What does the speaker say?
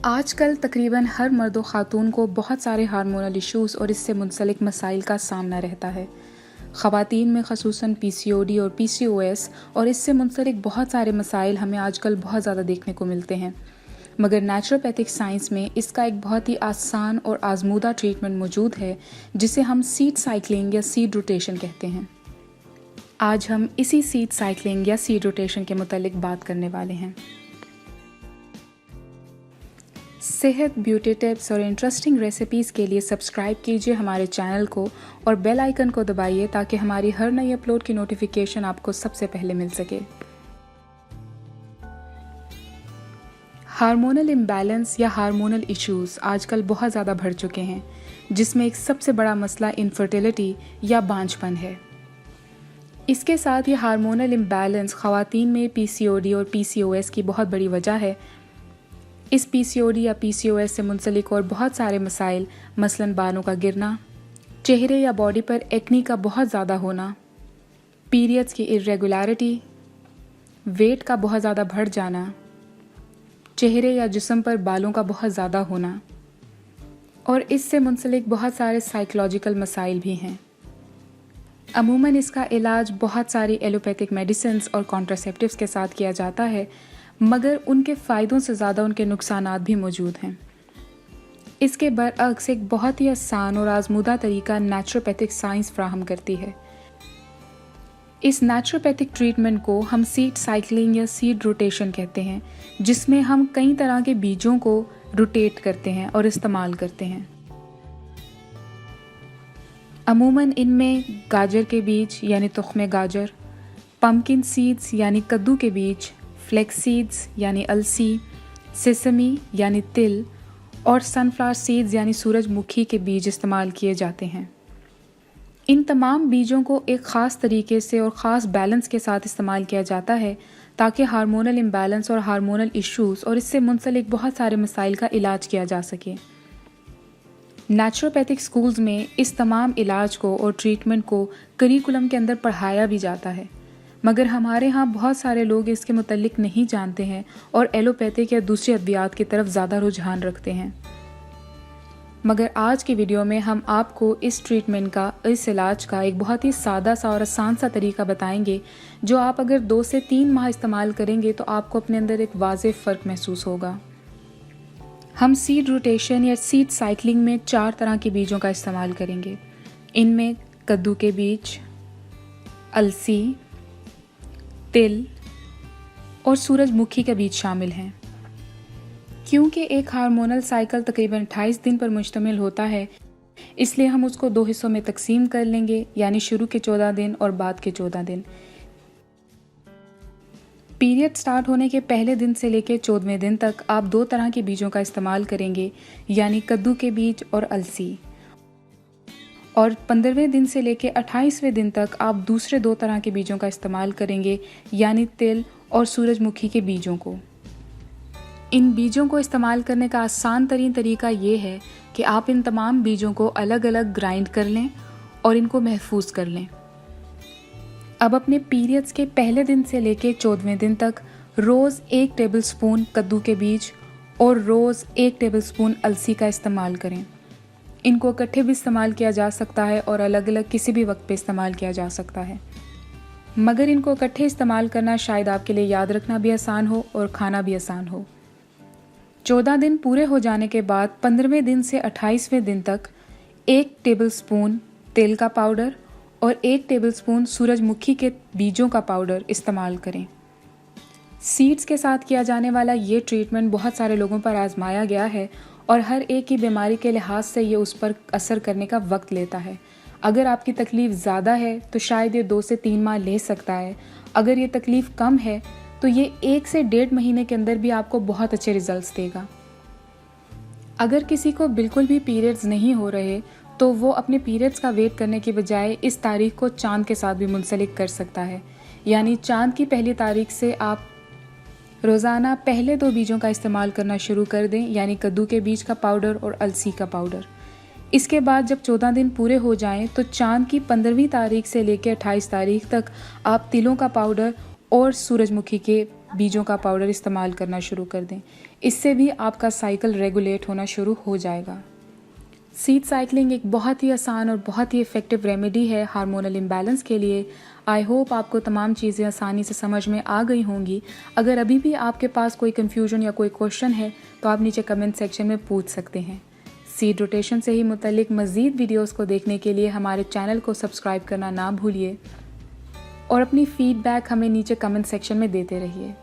आजकल तकरीबन हर मर्द व ख़ातून को बहुत सारे हार्मोनल इश्यूज़ और इससे मुंसलिक मसाइल का सामना रहता है। ख़वातीन में ख़ुसूसन PCOD और PCOS और इससे मुंसलिक बहुत सारे मसाइल हमें आजकल बहुत ज़्यादा देखने को मिलते हैं, मगर नेचुरोपैथिक साइंस में इसका एक बहुत ही आसान और आजमूदा ट्रीटमेंट मौजूद है जिसे हम सीड साइकिलिंग या सीड रोटेशन कहते हैं। आज हम इसी सीड साइकिलिंग या सीड रोटेशन के मुतालिक बात करने वाले हैं। सेहत, ब्यूटी टिप्स और इंटरेस्टिंग रेसिपीज़ के लिए सब्सक्राइब कीजिए हमारे चैनल को और बेल आइकन को दबाइए ताकि हमारी हर नई अपलोड की नोटिफिकेशन आपको सबसे पहले मिल सके। हार्मोनल इम्बैलेंस या हार्मोनल इश्यूज़ आजकल बहुत ज़्यादा बढ़ चुके हैं, जिसमें एक सबसे बड़ा मसला इनफर्टिलिटी या बांझपन है। इसके साथ ही हार्मोनल इम्बैलेंस ख़वातीन में PCOD और PCOS की बहुत बड़ी वजह है। इस PCOD या PCOS से मुंसलिक और बहुत सारे मसाइल मसलन बालों का गिरना, चेहरे या बॉडी पर एक्नी का बहुत ज़्यादा होना, पीरियड्स की इर्रेगुलरिटी, वेट का बहुत ज़्यादा बढ़ जाना, चेहरे या जिस्म पर बालों का बहुत ज़्यादा होना और इससे मुंसलिक बहुत सारे साइकोलॉजिकल मसाइल भी हैं। अमूमन इसका इलाज बहुत सारी एलोपैथिक मेडिसिन्स और कॉन्ट्रासेप्टिव्स के साथ किया जाता है, मगर उनके फ़ायदों से ज़्यादा उनके नुकसानात भी मौजूद हैं। इसके बरअक्स एक बहुत ही आसान और आजमूदा तरीका नेचुरोपैथिक साइंस फ्राहम करती है। इस नेचुरोपैथिक ट्रीटमेंट को हम सीड साइकिलिंग या सीड रोटेशन कहते हैं, जिसमें हम कई तरह के बीजों को रोटेट करते हैं और इस्तेमाल करते हैं। अमूमन इनमें गाजर के बीज यानी तुख्मे गाजर, पम्पकिन सीड्स यानी कद्दू के बीज, फ्लेक्स सीड्स यानी अलसी, सेसमी यानी तिल और सनफ्लावर सीड्स यानी सूरजमुखी के बीज इस्तेमाल किए जाते हैं। इन तमाम बीजों को एक ख़ास तरीके से और ख़ास बैलेंस के साथ इस्तेमाल किया जाता है ताकि हार्मोनल इम्बैलेंस और हार्मोनल इश्यूज़ और इससे मुंसलिक बहुत सारे मसाइल का इलाज किया जा सके। नेचुरोपैथिक स्कूल्स में इस तमाम इलाज को और ट्रीटमेंट को करिकुलम के अंदर पढ़ाया भी जाता है, मगर हमारे यहाँ बहुत सारे लोग इसके मुतालिक नहीं जानते हैं और एलोपैथिक या दूसरी अद्वियात की तरफ ज़्यादा रुझान रखते हैं। मगर आज की वीडियो में हम आपको इस ट्रीटमेंट का, इस इलाज का एक बहुत ही सादा सा और आसान सा तरीका बताएंगे, जो आप अगर 2 से 3 माह इस्तेमाल करेंगे तो आपको अपने अंदर एक वाज़ेह फ़र्क महसूस होगा। हम सीड रोटेशन या सीड साइकिलिंग में 4 तरह के बीजों का इस्तेमाल करेंगे। इनमें कद्दू के बीज, अलसी, तिल और सूरजमुखी के बीज शामिल हैं। क्योंकि एक हार्मोनल साइकिल तकरीबन 28 दिन पर मुश्तमिल होता है, इसलिए हम उसको 2 हिस्सों में तकसीम कर लेंगे, यानी शुरू के 14 दिन और बाद के 14 दिन। पीरियड स्टार्ट होने के पहले दिन से लेकर 14वें दिन तक आप 2 तरह के बीजों का इस्तेमाल करेंगे, यानी कद्दू के बीज और अलसी। और 15वें दिन से लेकर 28वें दिन तक आप दूसरे 2 तरह के बीजों का इस्तेमाल करेंगे, यानी तिल और सूरजमुखी के बीजों को। इन बीजों को इस्तेमाल करने का आसान तरीन तरीका ये है कि आप इन तमाम बीजों को अलग अलग ग्राइंड कर लें और इनको महफूज कर लें। अब अपने पीरियड्स के पहले दिन से लेकर 14वें दिन तक रोज़ 1 टेबलस्पून कद्दू के बीज और रोज़ 1 टेबलस्पून अलसी का इस्तेमाल करें। इनको इकट्ठे भी इस्तेमाल किया जा सकता है और अलग अलग किसी भी वक्त पे इस्तेमाल किया जा सकता है, मगर इनको इकट्ठे इस्तेमाल करना शायद आपके लिए याद रखना भी आसान हो और खाना भी आसान हो। 14 दिन पूरे हो जाने के बाद 15वें दिन से 28वें दिन तक 1 टेबलस्पून तिल का पाउडर और 1 टेबलस्पून सूरजमुखी के बीजों का पाउडर इस्तेमाल करें। सीड्स के साथ किया जाने वाला ये ट्रीटमेंट बहुत सारे लोगों पर आजमाया गया है और हर एक की बीमारी के लिहाज से ये उस पर असर करने का वक्त लेता है। अगर आपकी तकलीफ़ ज़्यादा है तो शायद ये 2 से 3 माह ले सकता है। अगर ये तकलीफ़ कम है तो ये 1 से 1.5 महीने के अंदर भी आपको बहुत अच्छे रिजल्ट्स देगा। अगर किसी को बिल्कुल भी पीरियड्स नहीं हो रहे तो वो अपने पीरियड्स का वेट करने की बजाय इस तारीख को चाँद के साथ भी मुंसलिक कर सकता है, यानी चाँद की पहली तारीख से आप रोज़ाना पहले 2 बीजों का इस्तेमाल करना शुरू कर दें, यानी कद्दू के बीज का पाउडर और अलसी का पाउडर। इसके बाद जब 14 दिन पूरे हो जाएं तो चाँद की 15वीं तारीख से लेकर 28 तारीख तक आप तिलों का पाउडर और सूरजमुखी के बीजों का पाउडर इस्तेमाल करना शुरू कर दें। इससे भी आपका साइकिल रेगुलेट होना शुरू हो जाएगा। सीड साइकिलिंग एक बहुत ही आसान और बहुत ही इफ़ेक्टिव रेमेडी है हार्मोनल इम्बैलेंस के लिए। आई होप आपको तमाम चीज़ें आसानी से समझ में आ गई होंगी। अगर अभी भी आपके पास कोई कन्फ्यूजन या कोई क्वेश्चन है तो आप नीचे कमेंट सेक्शन में पूछ सकते हैं। सीड रोटेशन से ही मुतल्लिक मज़ीद वीडियोस को देखने के लिए हमारे चैनल को सब्सक्राइब करना ना भूलिए और अपनी फ़ीडबैक हमें नीचे कमेंट सेक्शन में देते रहिए।